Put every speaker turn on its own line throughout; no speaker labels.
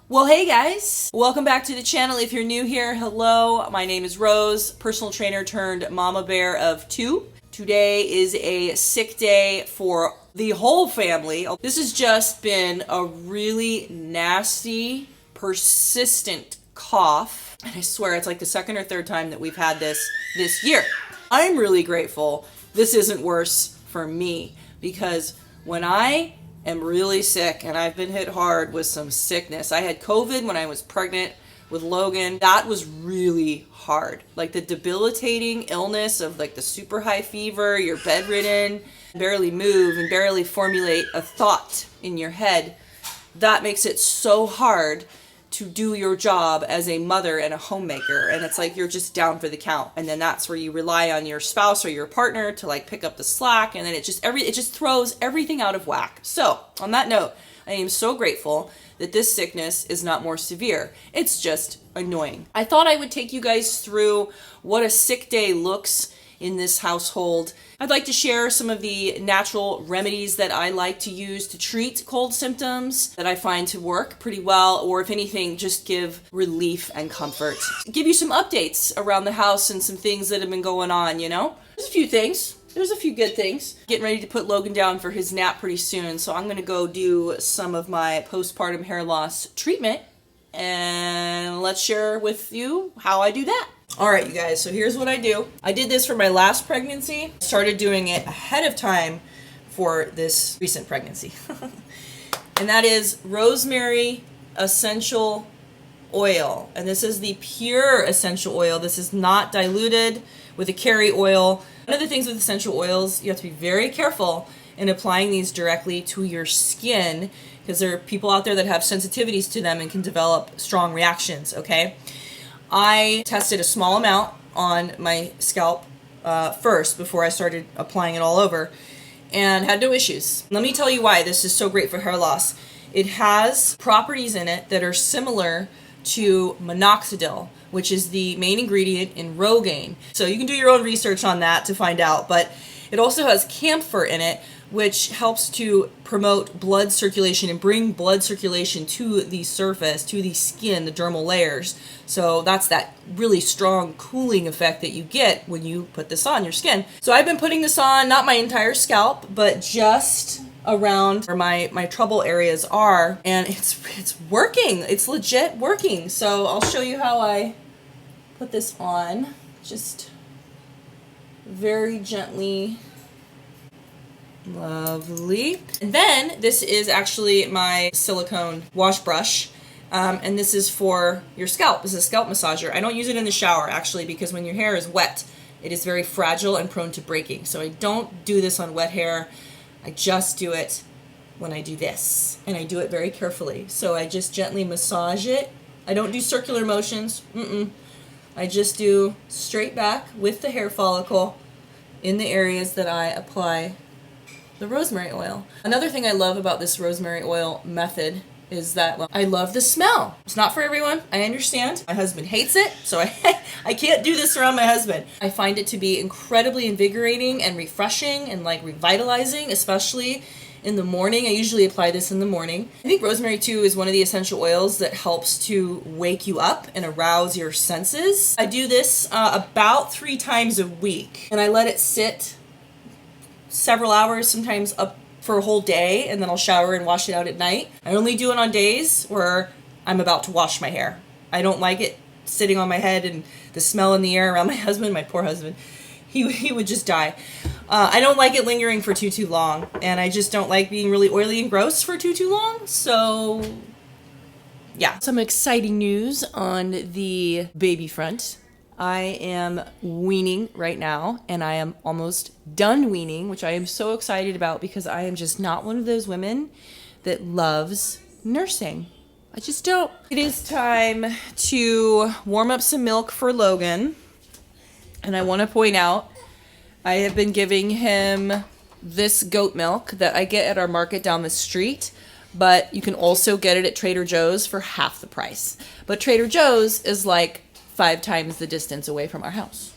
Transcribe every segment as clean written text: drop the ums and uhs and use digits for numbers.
Well, hey guys, welcome back to the channel. If you're new here, hello, my name is Rose, personal trainer turned mama bear of 2. Today is a sick day for the whole family. This has just been a really nasty, persistent cough. And I swear it's like the second or third time that we've had this year. I'm really grateful this isn't worse for me, because when I am really sick, and I've been hit hard with some sickness. I had COVID when I was pregnant with Logan. That was really hard. Like the debilitating illness of like the super high fever, you're bedridden, barely move and barely formulate a thought in your head. That makes it so hard to do your job as a mother and a homemaker, and it's like you're just down for the count. And then that's where you rely on your spouse or your partner to like pick up the slack, and then it just throws everything out of whack. So on that note, I am so grateful that this sickness is not more severe. It's just annoying. I thought I would take you guys through what a sick day looks in this household. I'd like to share some of the natural remedies that I like to use to treat cold symptoms that I find to work pretty well, or if anything, just give relief and comfort. Give you some updates around the house and some things that have been going on, you know? There's a few things. There's a few good things. Getting ready to put Logan down for his nap pretty soon, so I'm gonna go do some of my postpartum hair loss treatment, and let's share with you how I do that. All right, you guys, so here's what I do. I did this for my last pregnancy. Started doing it ahead of time for this recent pregnancy. And that is rosemary essential oil. And this is the pure essential oil. This is not diluted with a carry oil. One of the things with essential oils, you have to be very careful in applying these directly to your skin, because there are people out there that have sensitivities to them and can develop strong reactions, okay? I tested a small amount on my scalp first before I started applying it all over, and had no issues. Let me tell you why this is so great for hair loss. It has properties in it that are similar to minoxidil, which is the main ingredient in Rogaine. So you can do your own research on that to find out, but it also has camphor in it, which helps to promote blood circulation and bring blood circulation to the surface, to the skin, the dermal layers. So that's that really strong cooling effect that you get when you put this on your skin. So I've been putting this on, not my entire scalp, but just around where my trouble areas are, and it's working. It's legit working. So I'll show you how I put this on. Just very gently. Lovely. And then this is actually my silicone wash brush, and this is for your scalp. This is a scalp massager. I don't use it in the shower actually, because when your hair is wet, it is very fragile and prone to breaking. So I don't do this on wet hair. I just do it when I do this, and I do it very carefully. So I just gently massage it. I don't do circular motions. I just do straight back with the hair follicle in the areas that I apply the rosemary oil. Another thing I love about this rosemary oil method is that I love the smell. It's not for everyone, I understand. My husband hates it, so I can't do this around my husband. I find it to be incredibly invigorating and refreshing and like revitalizing, especially in the morning. I usually apply this in the morning. I think rosemary too is one of the essential oils that helps to wake you up and arouse your senses. I do this about 3 times a week, and I let it sit several hours, sometimes up for a whole day, and then I'll shower and wash it out at night. I only do it on days where I'm about to wash my hair. I don't like it sitting on my head and the smell in the air around my husband, my poor husband. He would just die. I don't like it lingering for too long, and I just don't like being really oily and gross for too long, so yeah. Some exciting news on the baby front. I am weaning right now, and I am almost done weaning, which I am so excited about, because I am just not one of those women that loves nursing. I just don't. It is time to warm up some milk for Logan, and I want to point out I have been giving him this goat milk that I get at our market down the street, but you can also get it at Trader Joe's for half the price. But Trader Joe's is like 5 times the distance away from our house.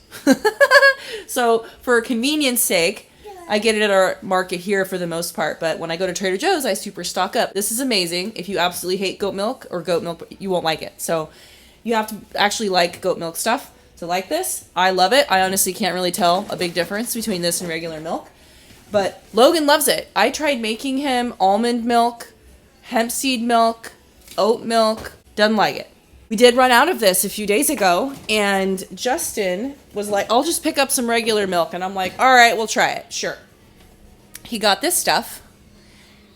So for convenience sake, I get it at our market here for the most part, but when I go to Trader Joe's, I super stock up. This is amazing. If you absolutely hate goat milk, you won't like it. So you have to actually like goat milk stuff to like this. I love it. I honestly can't really tell a big difference between this and regular milk, but Logan loves it. I tried making him almond milk, hemp seed milk, oat milk, doesn't like it. We did run out of this a few days ago, and Justin was like, I'll just pick up some regular milk. And I'm like, all right, we'll try it. Sure. He got this stuff,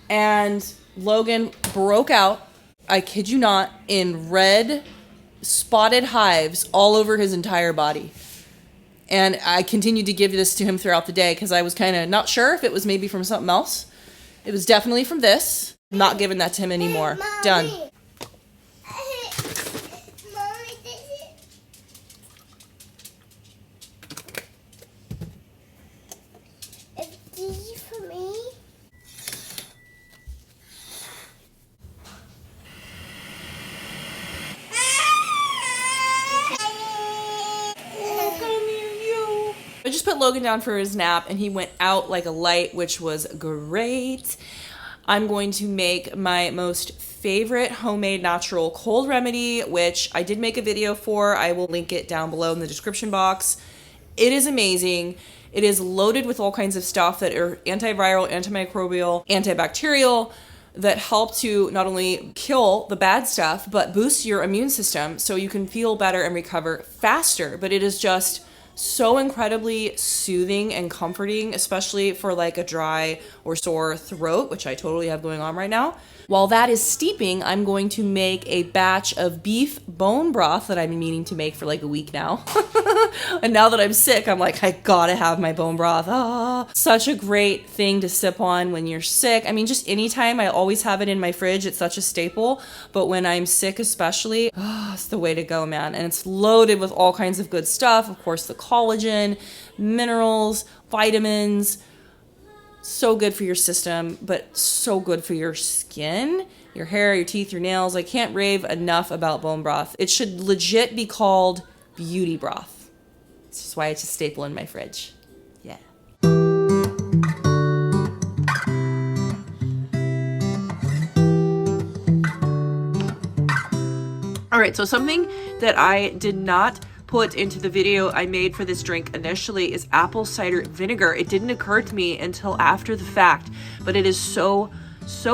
and Logan broke out, I kid you not, in red spotted hives all over his entire body. And I continued to give this to him throughout the day because I was kind of not sure if it was maybe from something else. It was definitely from this. I'm not giving that to him anymore. Done. I just put Logan down for his nap and he went out like a light, which was great. I'm going to make my most favorite homemade natural cold remedy, which I did make a video for. I will link it down below in the description box. It is amazing. It is loaded with all kinds of stuff that are antiviral, antimicrobial, antibacterial, that help to not only kill the bad stuff, but boost your immune system so you can feel better and recover faster. But it is just so incredibly soothing and comforting, especially for like a dry or sore throat, which I totally have going on right now. While that is steeping, I'm going to make a batch of beef bone broth that I've been meaning to make for like a week now. And now that I'm sick, I'm like, I gotta have my bone broth. Such a great thing to sip on when you're sick. I mean, just anytime, I always have it in my fridge. It's such a staple. But when I'm sick especially, it's the way to go, man. And it's loaded with all kinds of good stuff. Of course, the collagen, minerals, vitamins. So good for your system, but so good for your skin, your hair, your teeth, your nails. I can't rave enough about bone broth. It should legit be called beauty broth. This is why it's a staple in my fridge. Yeah. All right, so something that I did not put into the video I made for this drink initially is apple cider vinegar. It didn't occur to me until after the fact, but it is so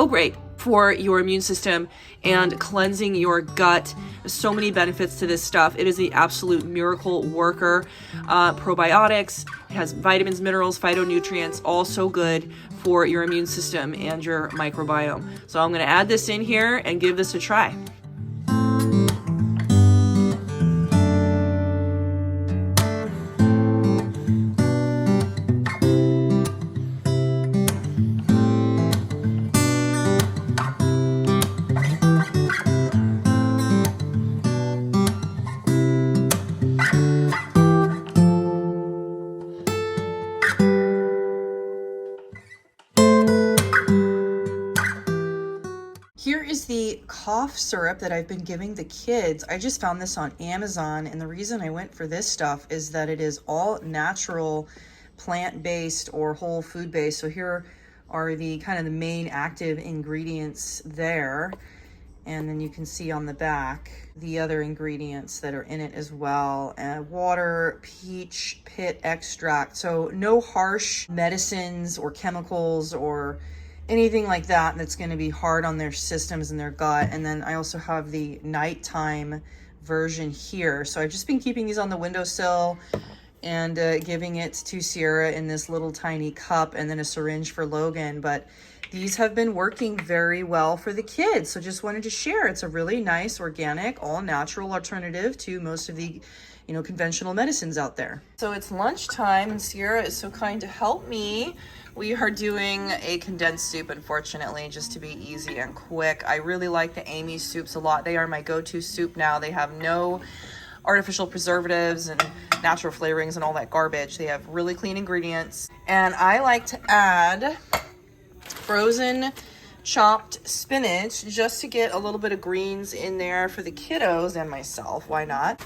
great for your immune system and cleansing your gut. There's so many benefits to this stuff. It is the absolute miracle worker. Probiotics, it has vitamins, minerals, phytonutrients, all so good for your immune system and your microbiome. So I'm gonna add this in here and give this a try. Here is the cough syrup that I've been giving the kids. I just found this on Amazon, and the reason I went for this stuff is that it is all natural, plant-based or whole food-based. So here are the kind of the main active ingredients there. And then you can see on the back the other ingredients that are in it as well. Water, peach pit extract. So no harsh medicines or chemicals or anything like that that's going to be hard on their systems and their gut. And then I also have the nighttime version here. So I've just been keeping these on the windowsill and giving it to Sierra in this little tiny cup, and then a syringe for Logan. But these have been working very well for the kids. So just wanted to share. It's a really nice, organic, all natural alternative to most of the, conventional medicines out there. So it's lunchtime and Sierra is so kind to help me. We are doing a condensed soup, unfortunately, just to be easy and quick. I really like the Amy's soups a lot. They are my go-to soup now. They have no artificial preservatives and natural flavorings and all that garbage. They have really clean ingredients. And I like to add frozen chopped spinach just to get a little bit of greens in there for the kiddos and myself. Why not?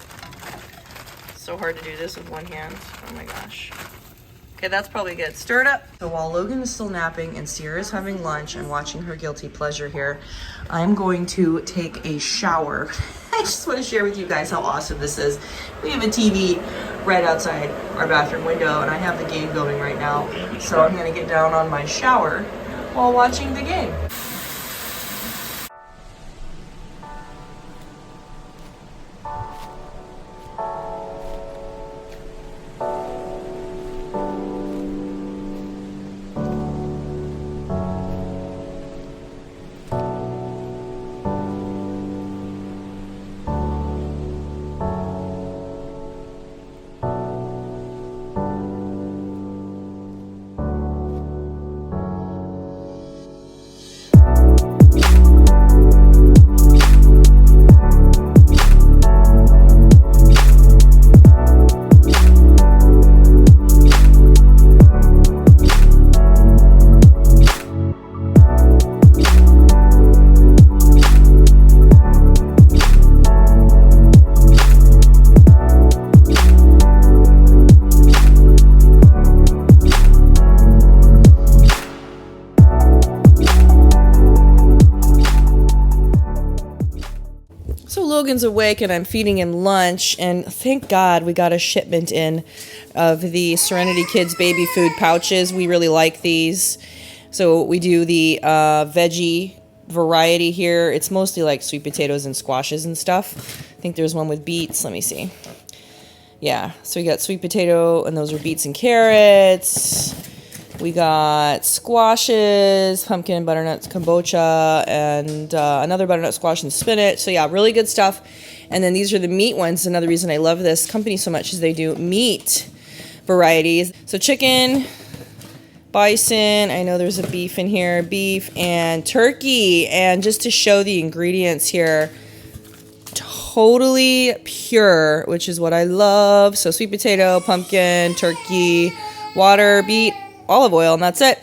So hard to do this with one hand. Oh my gosh. Okay, that's probably good. Stir it up. So while Logan is still napping and Sierra is having lunch and watching her guilty pleasure here, I'm going to take a shower. I just want to share with you guys how awesome this is. We have a TV right outside our bathroom window and I have the game going right now. So I'm going to get down on my shower while watching the game. Logan's awake and I'm feeding him lunch, and thank God we got a shipment in of the Serenity Kids baby food pouches. We really like these. So we do the veggie variety here. It's mostly like sweet potatoes and squashes and stuff. I think there's one with beets. Let me see. Yeah, so we got sweet potato, and those are beets and carrots. We got squashes, pumpkin, butternuts, kombucha, and another butternut squash and spinach. So yeah, really good stuff. And then these are the meat ones. Another reason I love this company so much is they do meat varieties. So chicken, bison, I know there's a beef in here, beef, and turkey. And just to show the ingredients here, totally pure, which is what I love. So sweet potato, pumpkin, turkey, water, beet, olive oil, and that's it.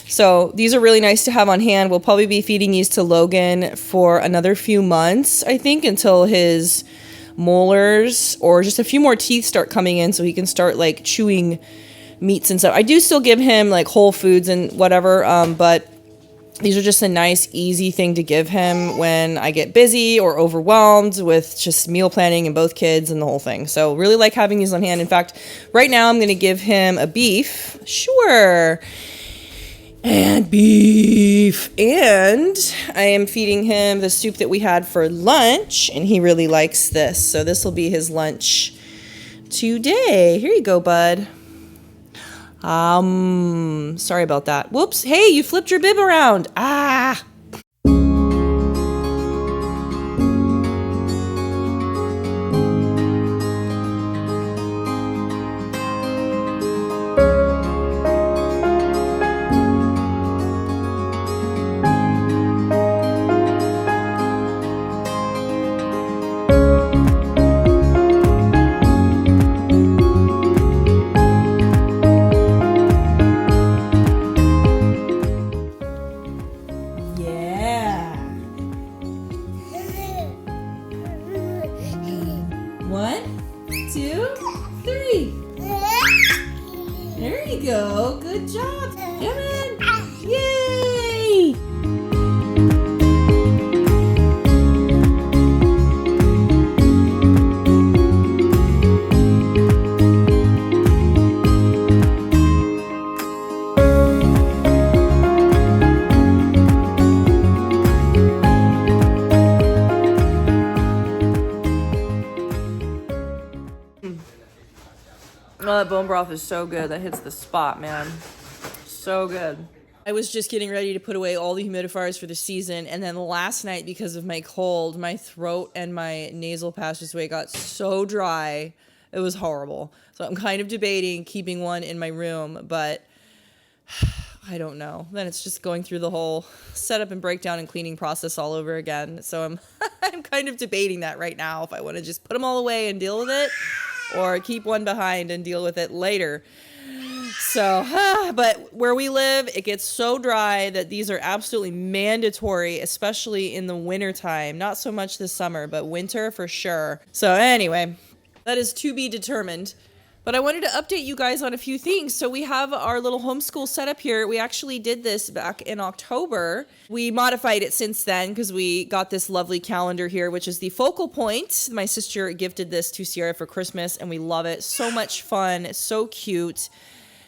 So these are really nice to have on hand. We'll probably be feeding these to Logan for another few months, I think, until his molars or just a few more teeth start coming in so he can start like chewing meats and stuff. I do still give him like whole foods and whatever, but these are just a nice, easy thing to give him when I get busy or overwhelmed with just meal planning and both kids and the whole thing. So really like having these on hand. In fact, right now I'm going to give him a beef. Sure. And beef. And I am feeding him the soup that we had for lunch, and he really likes this. So this will be his lunch today. Here you go, bud. Sorry about that. Whoops. Hey, you flipped your bib around. Ah. Good job, Kevin. Yay! Oh, that bone broth is so good. That hits the spot, man. So good. I was just getting ready to put away all the humidifiers for the season, and then last night, because of my cold, my throat and my nasal passageway got so dry. It was horrible. So I'm kind of debating keeping one in my room, but I don't know. Then it's just going through the whole setup and breakdown and cleaning process all over again. So I'm kind of debating that right now, if I want to just put them all away and deal with it, or keep one behind and deal with it later. So, but where we live, it gets so dry that these are absolutely mandatory, especially in the winter time. Not so much this summer, but winter for sure. So anyway, that is to be determined. But I wanted to update you guys on a few things. So we have our little homeschool setup here. We actually did this back in October. We modified it since then because we got this lovely calendar here, which is the focal point. My sister gifted this to Sierra for Christmas, and we love it. So much fun, so cute.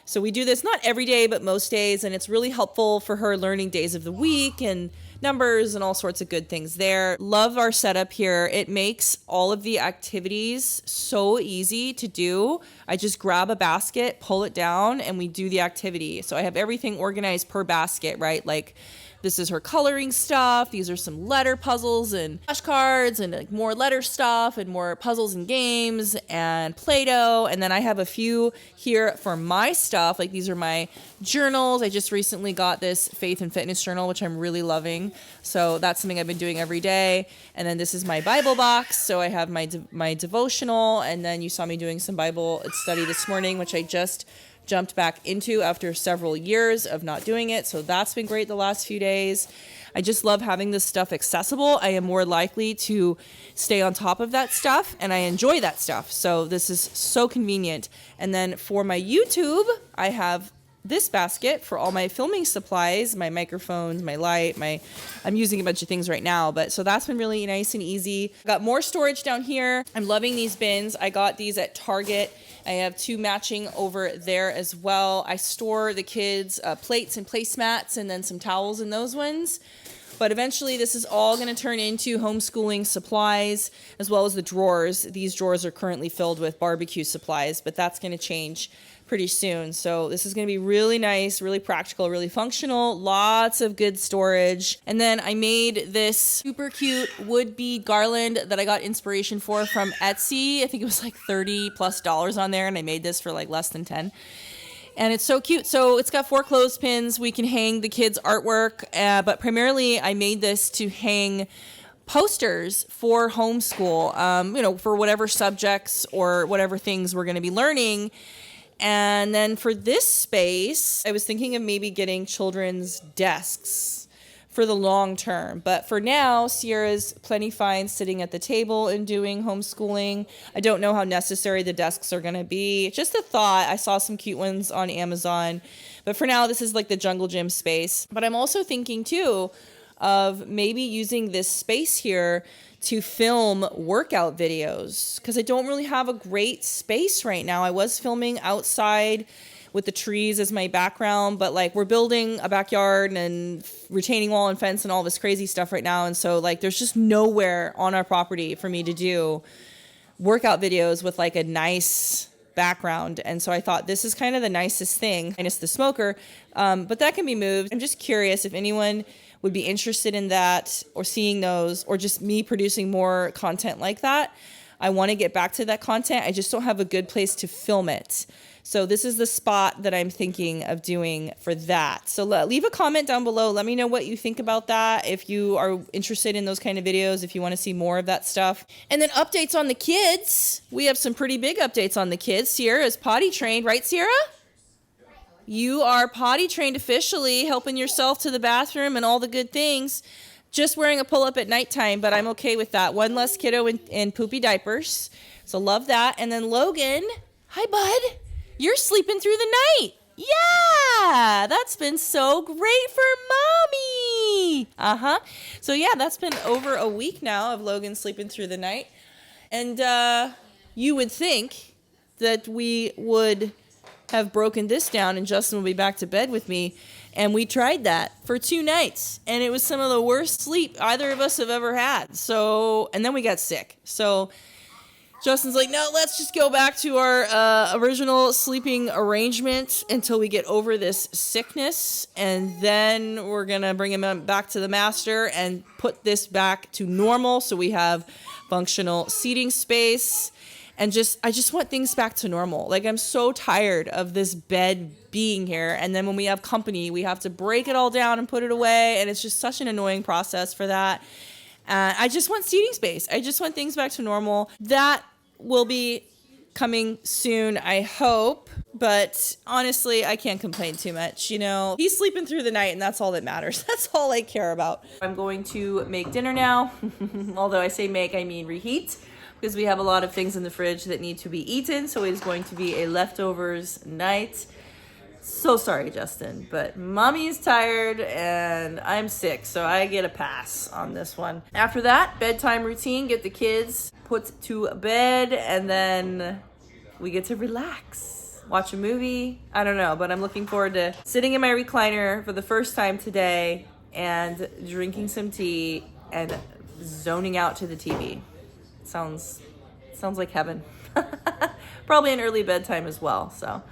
So we do this not every day, but most days, and it's really helpful for her learning days of the week and numbers and all sorts of good things there. Love our setup here. It makes all of the activities so easy to do. I just grab a basket, pull it down, and we do the activity. So I have everything organized per basket, right? Like, this is her coloring stuff. These are some letter puzzles and flashcards and like more letter stuff and more puzzles and games and Play-Doh. And then I have a few here for my stuff. Like, these are my journals. I just recently got this faith and fitness journal, which I'm really loving. So that's something I've been doing every day. And then this is my Bible box. So I have my devotional. And then you saw me doing some Bible study this morning, which I just jumped back into after several years of not doing it. So that's been great the last few days. I just love having this stuff accessible. I am more likely to stay on top of that stuff, and I enjoy that stuff. So this is so convenient. And then for my YouTube, I have this basket for all my filming supplies, my microphones, my light, I'm using a bunch of things right now, but so that's been really nice and easy. Got more storage down here. I'm loving these bins. I got these at Target. I have two matching over there as well. I store the kids' plates and placemats and then some towels in those ones. But eventually this is all going to turn into homeschooling supplies as well as the drawers. These drawers are currently filled with barbecue supplies, but that's going to change pretty soon. So this is going to be really nice, really practical, really functional, lots of good storage. And then I made this super cute wood bead garland that I got inspiration for from Etsy. I think it was like $30+ on there, and I made this for like less than 10. And it's so cute. So it's got 4 clothespins. We can hang the kids' artwork, but primarily I made this to hang posters for homeschool, for whatever subjects or whatever things we're going to be learning. And then for this space, I was thinking of maybe getting children's desks for the long term. But for now, Sierra's plenty fine sitting at the table and doing homeschooling. I don't know how necessary the desks are going to be. Just a thought. I saw some cute ones on Amazon. But for now, this is like the jungle gym space. But I'm also thinking, too, of maybe using this space here to film workout videos, because I don't really have a great space right now. I was filming outside with the trees as my background, but like we're building a backyard and retaining wall and fence and all this crazy stuff right now. And so like there's just nowhere on our property for me to do workout videos with like a nice background. And so I thought this is kind of the nicest thing, minus the smoker, but that can be moved. I'm just curious if anyone would be interested in that or seeing those, or just me producing more content like that. I want to get back to that content. I just don't have a good place to film it. So this is the spot that I'm thinking of doing for that. So leave a comment down below. Let me know what you think about that. If you are interested in those kind of videos, if you want to see more of that stuff. And then updates on the kids. We have some pretty big updates on the kids. Sierra is potty trained, right, Sierra? You are potty trained officially, helping yourself to the bathroom and all the good things. Just wearing a pull-up at nighttime, but I'm okay with that. One less kiddo in poopy diapers. So love that. And then Logan, hi, bud. You're sleeping through the night. Yeah, that's been so great for mommy. So yeah, that's been over a week now of Logan sleeping through the night. And you would think that we would have broken this down and Justin will be back to bed with me. And we tried that for 2 nights, and it was some of the worst sleep either of us have ever had. So, and then we got sick. So Justin's like, no, let's just go back to our original sleeping arrangement until we get over this sickness. And then we're going to bring him back to the master and put this back to normal. So we have functional seating space. And I just want things back to normal. Like, I'm so tired of this bed being here. And then when we have company, we have to break it all down and put it away. And it's just such an annoying process for that. I just want seating space. I just want things back to normal. That will be coming soon, I hope. But honestly, I can't complain too much. You know, he's sleeping through the night, and that's all that matters. That's all I care about. I'm going to make dinner now. Although I say make, I mean reheat. because we have a lot of things in the fridge that need to be eaten. So it is going to be a leftovers night. So sorry, Justin, but mommy is tired and I'm sick, so I get a pass on this one. After that, bedtime routine, get the kids put to bed, and then we get to relax, watch a movie. I don't know, but I'm looking forward to sitting in my recliner for the first time today and drinking some tea and zoning out to the TV. Sounds like heaven. Probably an early bedtime as well, so.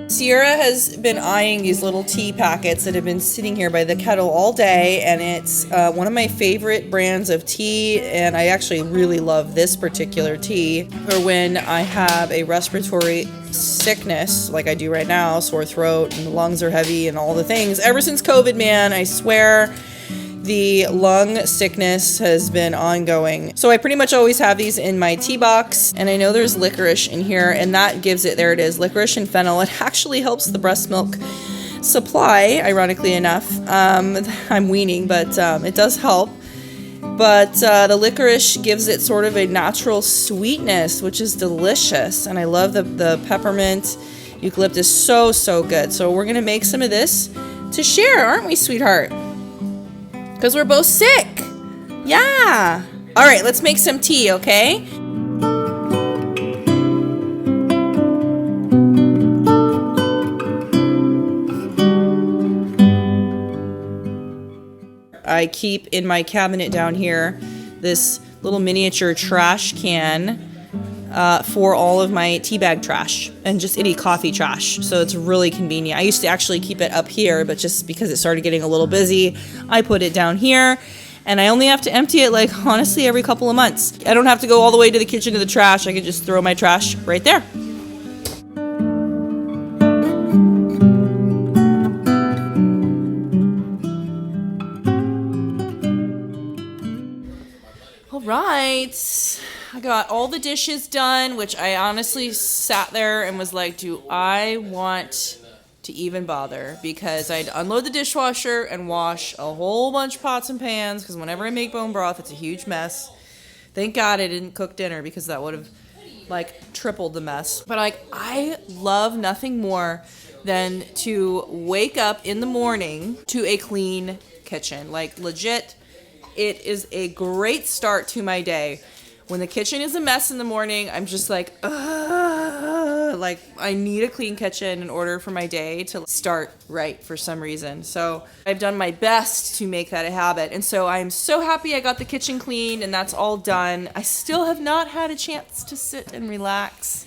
Sierra has been eyeing these little tea packets that have been sitting here by the kettle all day, and it's one of my favorite brands of tea, and I actually really love this particular tea for when I have a respiratory sickness like I do right now, sore throat and the lungs are heavy and all the things. Ever since COVID, man, I swear the lung sickness has been ongoing. So I pretty much always have these in my tea box, and I know there's licorice in here, and that gives it, there it is, licorice and fennel. It actually helps the breast milk supply, ironically enough. I'm weaning, but it does help. But the licorice gives it sort of a natural sweetness, which is delicious. And I love the peppermint eucalyptus, so good. So we're gonna make some of this to share, aren't we, sweetheart? Because we're both sick. Yeah. All right, let's make some tea, okay? I keep in my cabinet down here this little miniature trash can for all of my tea bag trash and just any coffee trash. So it's really convenient. I used to actually keep it up here, but just because it started getting a little busy, I put it down here, and I only have to empty it, like, honestly, every couple of months. I don't have to go all the way to the kitchen to the trash. I can just throw my trash right there. All right. I got all the dishes done, which I honestly sat there and was like, do I want to even bother? Because I had to unload the dishwasher and wash a whole bunch of pots and pans, because whenever I make bone broth, it's a huge mess. Thank God I didn't cook dinner, because that would have, like, tripled the mess. But, like, I love nothing more than to wake up in the morning to a clean kitchen. Like, legit, it is a great start to my day. When the kitchen is a mess in the morning, I'm just like, ugh. Like, I need a clean kitchen in order for my day to start right for some reason. So I've done my best to make that a habit. And so I'm so happy I got the kitchen cleaned and that's all done. I still have not had a chance to sit and relax.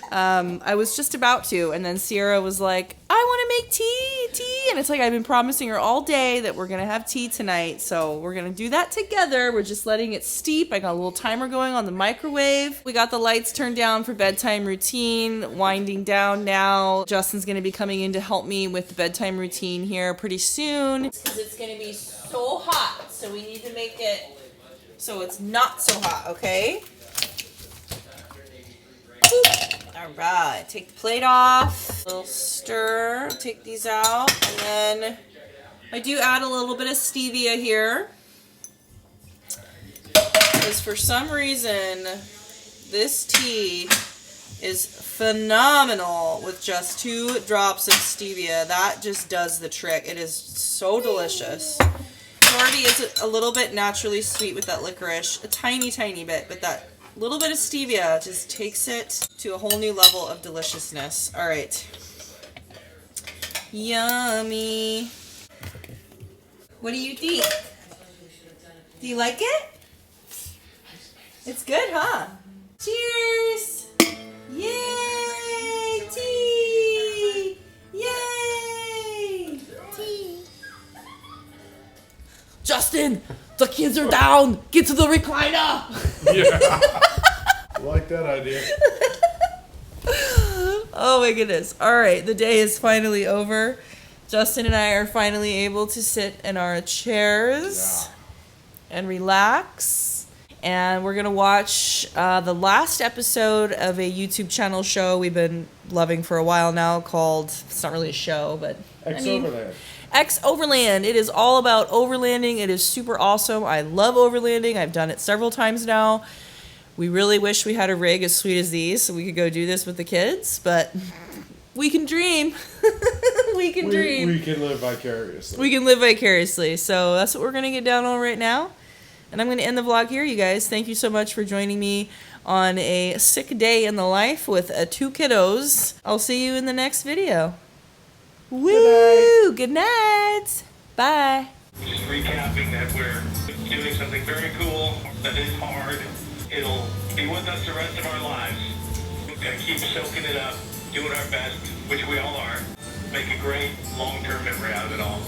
I was just about to, and then Sierra was like, I want to make tea, and it's like I've been promising her all day that we're going to have tea tonight, so we're going to do that together. We're just letting it steep. I got a little timer going on the microwave. We got the lights turned down for bedtime routine, winding down now. Justin's going to be coming in to help me with the bedtime routine here pretty soon, because it's going to be so hot, so we need to make it so it's not so hot, okay? All right, take the plate off, a little stir, take these out, and then I do add a little bit of stevia here, because for some reason this tea is phenomenal with just 2 drops of stevia. That just does the trick. It is so delicious. It already is a little bit naturally sweet with that licorice, a tiny bit, but that little bit of stevia just takes it to a whole new level of deliciousness. All right. Yummy. What do you think? Do you like it? It's good, huh? Cheers! Yay! Tea! Yay! Tea! Justin! The kids are down! Get to the recliner!
Yeah. I like that idea.
Oh my goodness. All right, the day is finally over. Justin and I are finally able to sit in our chairs and relax. And we're going to watch the last episode of a YouTube channel show we've been loving for a while now called, it's not really a show, but
Overland.
X Overland. It is all about overlanding. It is super awesome. I love overlanding. I've done it several times now. We really wish we had a rig as sweet as these so we could go do this with the kids, but we can dream. We can dream.
We can live vicariously.
We can live vicariously. So that's what we're going to get down on right now. And I'm going to end the vlog here, you guys. Thank you so much for joining me on a sick day in the life with 2 kiddos. I'll see you in the next video. Woo! Good night. Bye.
Just recapping that we're doing something very cool, that is hard. It'll be with us the rest of our lives. We've got to keep soaking it up, doing our best, which we all are. Make a great long-term memory out of it all.